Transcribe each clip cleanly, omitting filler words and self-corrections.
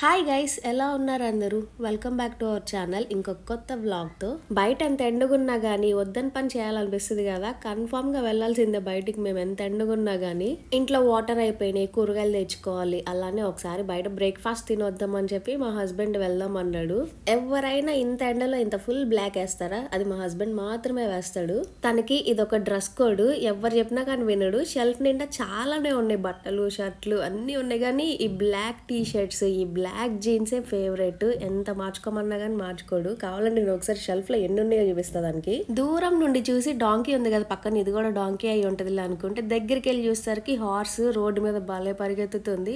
Hi guys, ఎలా ఉన్నారు అందరూ? Welcome back to our channel. ఇంకొక కొత్త వ్లాగ్తో. బయట ఎంత ఎండుగున్నా కానీ వద్దని పని చేయాలనిపిస్తుంది కదా, కన్ఫామ్గా వెళ్ళాల్సిందే బయటికి. మేము ఎంత ఎండుగున్నా కానీ ఇంట్లో వాటర్ అయిపోయినాయి, కూరగాయలు తెచ్చుకోవాలి. అలానే ఒకసారి బయట బ్రేక్ఫాస్ట్ తినొద్దామని చెప్పి మా హస్బెండ్ వెళ్దాం అన్నాడు. ఎవరైనా ఇంత ఎండలో ఇంత ఫుల్ బ్లాక్ వేస్తారా? అది మా హస్బెండ్ మాత్రమే వేస్తాడు. తనకి ఇదొక డ్రెస్ కోడ్. ఎవరు చెప్పినా కానీ వినడు. షెల్ఫ్ నిండా చాలానే ఉన్నాయి, బట్టలు షర్ట్లు అన్నీ ఉన్నాయి, కానీ ఈ బ్లాక్ టీ షర్ట్స్, ఈ బ్లాక్ జీన్సే ఫేవరెట్. ఎంత మార్చుకోమన్నా కానీ మార్చుకోడు. కావాలంటే నేను ఒకసారి షెల్ఫ్ లో ఎన్ని ఉన్నాయో చూపిస్తా. దానికి దూరం నుండి చూసి డాంకీ ఉంది కదా పక్కన, ఇది కూడా డాంకీ అయి ఉంటది అనుకుంటే దగ్గరికి వెళ్ళి చూసేసరికి హార్స్ రోడ్డు మీద భలే పరిగెత్తుతుంది.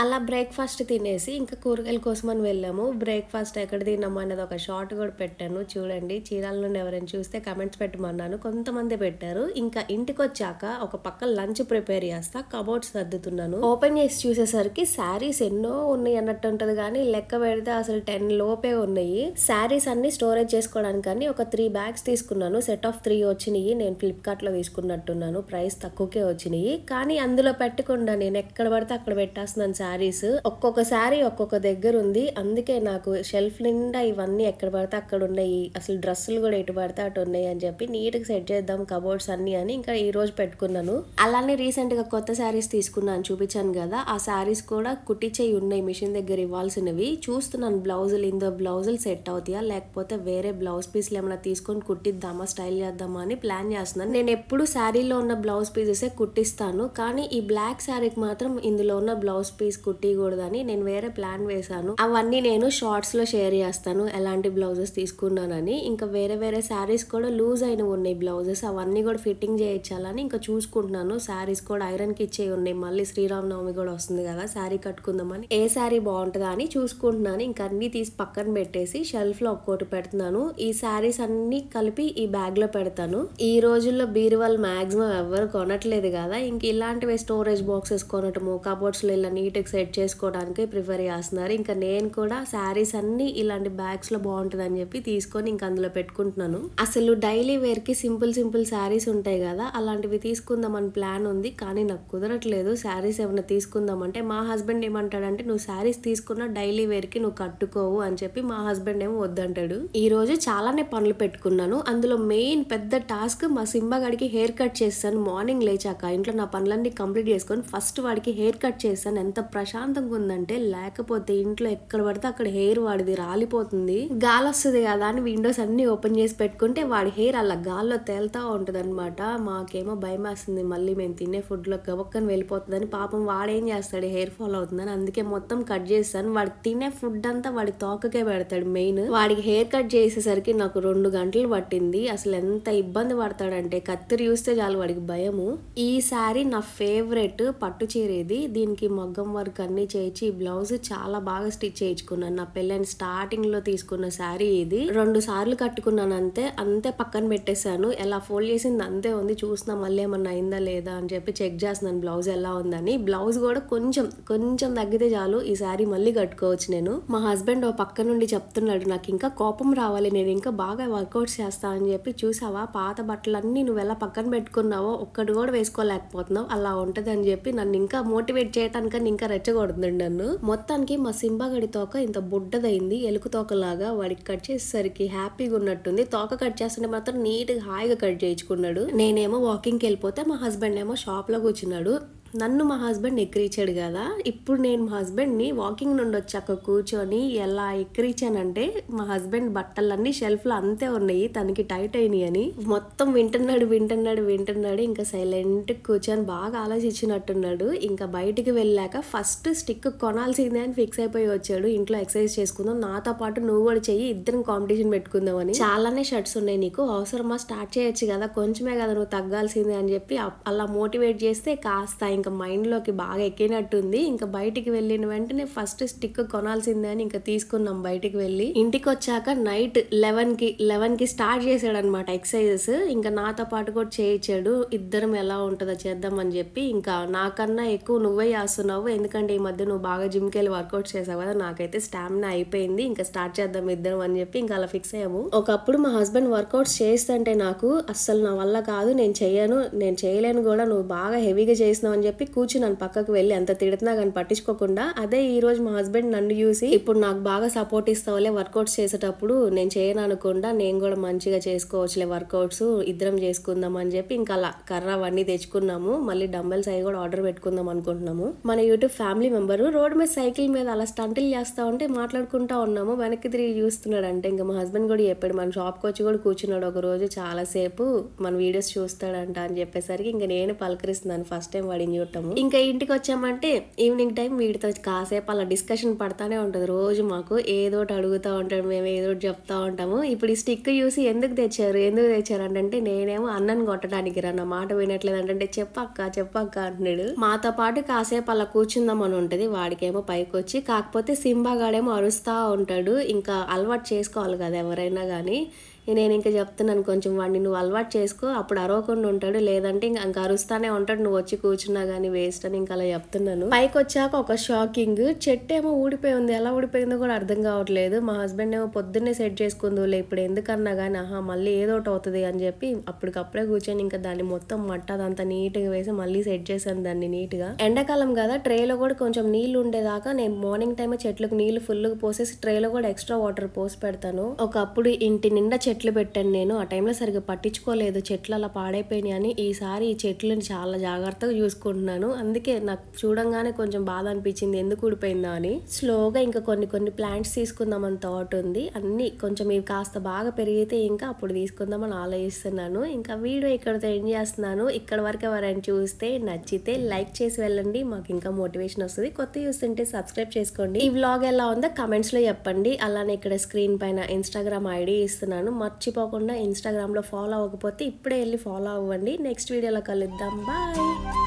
అలా బ్రేక్ఫాస్ట్ తినేసి ఇంకా కూరగాయల కోసం అని వెళ్ళాము. బ్రేక్ఫాస్ట్ ఎక్కడ తిన్నాము అనేది ఒక షార్ట్ కూడా పెట్టాను, చూడండి. చీరాల నుండి ఎవరైనా చూస్తే కమెంట్స్ పెట్టమన్నాను, కొంతమంది పెట్టారు. ఇంకా ఇంటికి వచ్చాక ఒక పక్క లంచ్ ప్రిపేర్ చేస్తా, కబోర్డ్స్ సర్దుతున్నాను. ఓపెన్ చేసి చూసేసరికి శారీస్ ఎన్నో ఉన్నాయి అన్నట్టు ఉంటది, కానీ లెక్క పెడితే అసలు 10 లోపే ఉన్నాయి. శారీస్ అన్ని స్టోరేజ్ చేసుకోవడానికి కానీ ఒక 3 బ్యాగ్స్ తీసుకున్నాను. సెట్ ఆఫ్ 3 వచ్చినాయి. నేను ఫ్లిప్కార్ట్ లో తీసుకున్నట్టున్నాను, ప్రైస్ తక్కువకే వచ్చినాయి. కానీ అందులో పెట్టకుండా నేను ఎక్కడ పడితే అక్కడ పెట్టేస్తున్నాను. శారీస్ ఒక్కొక్క శారీ ఒక్కొక్క దగ్గర ఉంది, అందుకే నాకు షెల్ఫ్ నిండా ఇవన్నీ ఎక్కడ పడితే అక్కడ ఉన్నాయి. అసలు డ్రెస్సులు కూడా ఎటు పడితే అటు ఉన్నాయి అని చెప్పి నీట్ గా సెట్ చేద్దాం కబోర్డ్స్ అన్ని అని ఇంకా ఈ రోజు పెట్టుకున్నాను. అలానే రీసెంట్ గా కొత్త శారీస్ తీసుకున్నాను, చూపించాను కదా. ఆ శారీస్ కూడా కుట్టించేయి ఉన్నాయి, మిషన్ దగ్గర ఇవ్వాల్సినవి. చూస్తున్నాను బ్లౌజులు, ఇందో బ్లౌజులు సెట్ అవుతాయా లేకపోతే వేరే బ్లౌజ్ పీస్లు ఏమైనా తీసుకొని కుట్టిద్దామా, స్టైల్ చేద్దామా అని ప్లాన్ చేస్తున్నాను. నేను ఎప్పుడు శారీలో ఉన్న బ్లౌజ్ పీసెసే కుట్టిస్తాను, కానీ ఈ బ్లాక్ శారీకి మాత్రం ఇందులో ఉన్న బ్లౌజ్ పీస్ కుట్టికూడదని నేను వేరే ప్లాన్ వేసాను. అవన్నీ నేను షార్ట్స్ లో షేర్ చేస్తాను, ఎలాంటి బ్లౌజెస్ తీసుకున్నానని. ఇంకా వేరే వేరే శారీస్ కూడా లూజ్ అయిన ఉన్నాయి బ్లౌజెస్, అవన్నీ కూడా ఫిట్టింగ్ చేయించాలని ఇంకా చూసుకుంటున్నాను. శారీస్ కూడా ఐరన్ కి ఇచ్చే ఉన్నాయి. మళ్ళీ శ్రీరామనవమి కూడా వస్తుంది కదా, శారీ కట్టుకుందామని ఏ శారీ బాగుంటుందా అని చూసుకుంటున్నాను. ఇంకా అన్ని తీసి పక్కన పెట్టేసి షెల్ఫ్ లో ఒక్కోటి పెడుతున్నాను. ఈ శారీస్ అన్ని కలిపి ఈ బ్యాగ్ లో పెడతాను. ఈ రోజుల్లో బీరువాళ్ళు మాక్సిమం ఎవరు కొనట్లేదు కదా, ఇంక ఇలాంటివి స్టోరేజ్ బాక్సెస్ కొనటము, కబోర్డ్స్ లో ఇలా నీట్ సెట్ చేసుకోవడానికి ప్రిఫర్ చేస్తున్నారు. ఇంకా నేను కూడా శారీస్ అన్ని ఇలాంటి బ్యాగ్స్ లో బాగుంటుంది అని చెప్పి తీసుకొని ఇంకా అందులో పెట్టుకుంటున్నాను. అసలు డైలీ వేర్ కి సింపుల్ శారీస్ ఉంటాయి కదా, అలాంటివి తీసుకుందాం అని ప్లాన్ ఉంది, కానీ నాకు కుదరట్లేదు. శారీస్ ఏమైనా తీసుకుందామంటే మా హస్బెండ్ ఏమంటాడంటే, నువ్వు శారీస్ తీసుకున్నా డైలీ వేర్ కి నువ్వు కట్టుకోవు అని చెప్పి మా హస్బెండ్ ఏమో వద్దంటాడు. ఈ రోజు చాలానే పనులు పెట్టుకున్నాను. అందులో మెయిన్ పెద్ద టాస్క్ మా సింబాగాడికి హెయిర్ కట్ చేస్తాను. మార్నింగ్ లేచాక ఇంట్లో నా పనులన్నీ కంప్లీట్ చేసుకొని ఫస్ట్ వాడికి హెయిర్ కట్ చేస్తాను. ఎంత ప్రశాంతంగా ఉందంటే, లేకపోతే ఇంట్లో ఎక్కడ పడితే అక్కడ హెయిర్ వాడిది రాలిపోతుంది. గాలి వస్తుంది కదా అని విండోస్ అన్ని ఓపెన్ చేసి పెట్టుకుంటే వాడి హెయిర్ అలా గాల్లో తేలుతా ఉంటది అనమాట. మాకేమో భయం వేస్తుంది, మళ్ళీ మేము తినే ఫుడ్ లో గబక్కని వెళ్ళిపోతుందని. పాపం వాడేం చేస్తాడు, హెయిర్ ఫాల్ అవుతుందని, అందుకే మొత్తం కట్ చేస్తాను. వాడు తినే ఫుడ్ అంతా వాడి తోకకే పెడతాడు. మెయిన్ వాడికి హెయిర్ కట్ చేసేసరికి నాకు 2 గంటలు పట్టింది. అసలు ఎంత ఇబ్బంది పడతాడంటే, కత్తిరి చూస్తే చాలు వాడికి భయము. ఈ శారీ నా ఫేవరెట్ పట్టు చీర ఇది. దీనికి మగ్గం వర్క్ అన్ని చేయించి బ్లౌజ్ చాలా బాగా స్టిచ్ చేయించుకున్నాను. నా పెళ్ళైన స్టార్టింగ్ లో తీసుకున్న శారీ ఇది. 2 సార్లు కట్టుకున్నాను, అంతే పక్కన పెట్టేశాను. ఎలా ఫోల్డ్ చేసింది అంతే ఉంది. చూసినా మళ్ళీ ఏమన్నా అయిందా లేదా అని చెప్పి చెక్ చేస్తున్నాను బ్లౌజ్ ఎలా ఉందని. బ్లౌజ్ కూడా కొంచెం తగ్గితే చాలు ఈ శారీ మళ్ళీ కట్టుకోవచ్చు నేను. మా హస్బెండ్ ఓ పక్క నుండి చెప్తున్నాడు, నాకు ఇంకా కోపం రావాలి, నేను ఇంకా బాగా వర్కౌట్స్ చేస్తా అని చెప్పి. చూసావా పాత బట్టలన్నీ నువ్వు ఎలా పక్కన పెట్టుకున్నావో ఒక్కటి కూడా వేసుకోలేకపోతున్నావు, అలా ఉంటది అని చెప్పి నన్ను ఇంకా మోటివేట్ చేయటానికని ఇంకా రెచ్చగొడుతుంది నన్ను. మొత్తానికి మా సింబాగడి తోక ఇంత బుడ్డదైంది, ఎలుక తోకలాగా. వాడికి కట్ చేసేసరికి హ్యాపీగా ఉన్నట్టుంది. తోక కట్ చేస్తుంటే మాత్రం నీట్ గా హాయిగా కట్ చేయించుకున్నాడు. నేనేమో వాకింగ్కి వెళ్ళిపోతే మా హస్బెండ్ ఏమో షాప్ లో కూర్చున్నాడు. నన్ను మా హస్బెండ్ ఎక్కిరిచాడు కదా. ఇప్పుడు నేను మా హస్బెండ్ ని వాకింగ్ నుండి వచ్చాక కూర్చొని ఎలా ఎక్కిరిచానంటే, మా హస్బెండ్ బట్టలన్నీ షెల్ఫ్ లో అంతే ఉన్నాయి, తనకి టైట్ అయినాయి అని. మొత్తం వింటున్నాడు. ఇంకా సైలెంట్ కూర్చొని బాగా ఆలోచించినట్టున్నాడు. ఇంకా బయటికి వెళ్ళాక ఫస్ట్ స్టిక్ కొనాల్సిందే అని ఫిక్స్ అయిపోయి వచ్చాడు. ఇంట్లో ఎక్సర్సైజ్ చేసుకుందాం, నాతో పాటు నువ్వు కూడా చెయ్యి, ఇద్దరం కాంపిటీషన్ పెట్టుకుందాం అని. చాలానే షర్ట్స్ ఉన్నాయి, నీకు అవసరమా, స్టార్ట్ చేయొచ్చు కదా, కొంచెమే కదా నువ్వు తగ్గాల్సిందే అని చెప్పి అలా మోటివేట్ చేస్తే కాస్త ఇంకా మైండ్ లోకి బాగా ఎక్కినట్టుంది. ఇంకా బయటికి వెళ్ళిన వెంటనే ఫస్ట్ స్టిక్ కొనాల్సిందే అని ఇంకా తీసుకున్నాం. బయటికి వెళ్ళి ఇంటికి వచ్చాక నైట్ 11 కి స్టార్ట్ చేసాడు అనమాట ఎక్సర్సైజెస్. ఇంకా నాతో పాటు కూడా చేయించాడు. ఇద్దరం ఎలా ఉంటుందో చేద్దాం అని చెప్పి. ఇంకా నాకన్నా ఎక్కువ నువ్వే చేస్తున్నావు, ఎందుకంటే ఈ మధ్య నువ్వు బాగా జిమ్కి వెళ్ళి వర్కౌట్ చేసావు కదా, నాకైతే స్టామినా అయిపోయింది, ఇంకా స్టార్ట్ చేద్దాం ఇద్దరం అని చెప్పి ఇంకా అలా ఫిక్స్ అయ్యాము. ఒకప్పుడు మా హస్బెండ్ వర్కౌట్స్ చేస్తుంటే నాకు అస్సలు నా వల్ల కాదు, నేను చేయలేను కూడా, నువ్వు బాగా హెవీగా చేసినావు అని చెప్పి చెప్పి కూర్చున్నాను పక్కకు వెళ్ళి, ఎంత తిడుతున్నా కానీ పట్టించుకోకుండా. అదే ఈ రోజు మా హస్బెండ్ నన్ను చూసి ఇప్పుడు నాకు బాగా సపోర్ట్ ఇస్తావులే వర్కౌట్స్ చేసేటప్పుడు, నేను చేయను అనకుండా నేను కూడా మంచిగా చేసుకోవచ్చులే వర్కౌట్స్, ఇద్దరం చేసుకుందాం అని చెప్పి ఇంకా అలా కర్ర అవన్నీ తెచ్చుకున్నాము. మళ్ళీ డంబెల్స్ అవి కూడా ఆర్డర్ పెట్టుకుందాం అనుకుంటున్నాము. మన యూట్యూబ్ ఫ్యామిలీ మెంబర్ రోడ్ మీద సైకిల్ మీద అలా స్టంటిల్ చేస్తా ఉంటే మాట్లాడుకుంటా ఉన్నాము. వెనక్కి తిరిగి చూస్తున్నాడు. అంటే ఇంకా మా హస్బెండ్ కూడా చెప్పాడు, మన షాప్కి వచ్చి కూడా కూర్చున్నాడు ఒక రోజు చాలాసేపు, మన వీడియోస్ చూస్తాడంట అని చెప్పేసరికి ఇంకా నేను పలకరిస్తున్నాను ఫస్ట్ టైం వాడిని చూడటము. ఇంకా ఇంటికి వచ్చామంటే ఈవినింగ్ టైం వీడితో కాసేపు అలా డిస్కషన్ పడతానే ఉంటుంది రోజు. మాకు ఏదోటి అడుగుతూ ఉంటాడు, మేము ఏదోటి చెప్తా ఉంటాము. ఇప్పుడు ఈ స్టిక్ చూసి ఎందుకు తెచ్చారు అంటే నేనేమో అన్నను కొట్టడానికి రా, నా మాట వినట్లేదు అంటే చెప్పక్క అంటున్నాడు. మాతో పాటు కాసేపు అలా కూర్చుందామని ఉంటది. వాడికేమో పైకి వచ్చి, కాకపోతే సింబాగాడేమో అరుస్తా ఉంటాడు. ఇంకా అలవాటు చేసుకోవాలి కదా ఎవరైనా కానీ. నేను ఇంకా చెప్తున్నాను కొంచెం వాడిని నువ్వు అలవాటు చేసుకో, అప్పుడు అరవకుండా ఉంటాడు, లేదంటే ఇంకా అరుస్తానే ఉంటాడు నువ్వు వచ్చి కూర్చున్నా కానీ వేస్ట్ అని ఇంకా అలా చెప్తున్నాను. పైకి వచ్చాక ఒక షాకింగ్, చెట్టు ఏమో ఊడిపోయి ఉంది, ఎలా ఊడిపోయిందో కూడా అర్థం కావట్లేదు. మా హస్బెండ్ ఏమో పొద్దున్నే సెట్ చేసుకుందులే ఇప్పుడు ఎందుకన్నా కానీ, మళ్ళీ ఏదో ఒకటి అవుతుంది అని చెప్పి అప్పటికప్పుడే కూర్చొని ఇంకా దాన్ని మొత్తం మట్ట అదంతా నీట్గా వేసి మళ్ళీ సెట్ చేశాను దాన్ని నీట్గా. ఎండాకాలం కదా, ట్రేలో కూడా కొంచెం నీళ్లు ఉండేదాకా నేను మార్నింగ్ టైం చెట్లకు నీళ్లు ఫుల్గా పోసేసి ట్రేలో కూడా ఎక్స్ట్రా వాటర్ పోసి పెడతాను. ఒకప్పుడు ఇంటి నిండా చెట్లు పెట్టాను నేను, ఆ టైంలో సరిగ్గా పట్టించుకోలేదు, చెట్లు అలా పాడైపోయినాయి అని. ఈసారి ఈ చెట్లను చాలా జాగ్రత్తగా చూసుకుంటున్నాను. అందుకే నాకు చూడంగానే కొంచెం బాధ అనిపించింది ఎందుకు ఊడిపోయిందా అని. స్లోగా ఇంకా కొన్ని ప్లాంట్స్ తీసుకుందామని థాట్ ఉంది. అన్ని కొంచెం ఇవి కాస్త బాగా పెరిగితే ఇంకా అప్పుడు తీసుకుందామని ఆలోచిస్తున్నాను. ఇంకా వీడియో ఇక్కడతో ఎండ్ చేస్తున్నాను. ఇక్కడ వరకు ఎవరైనా చూస్తే నచ్చితే లైక్ చేసి వెళ్ళండి, మాకు ఇంకా మోటివేషన్ వస్తుంది. కొత్త చూస్తుంటే సబ్స్క్రైబ్ చేసుకోండి. ఈ వ్లాగ్ ఎలా ఉందో కమెంట్స్ లో చెప్పండి. అలానే ఇక్కడ స్క్రీన్ పైన ఇన్స్టాగ్రామ్ ఐడి ఇస్తున్నాను, మర్చిపోకుండా ఇన్స్టాగ్రామ్ లో ఫాలో అవ్వకపోతే ఇప్పుడే వెళ్ళి ఫాలో అవ్వండి. నెక్స్ట్ వీడియోలో కలుద్దాం, బాయ్.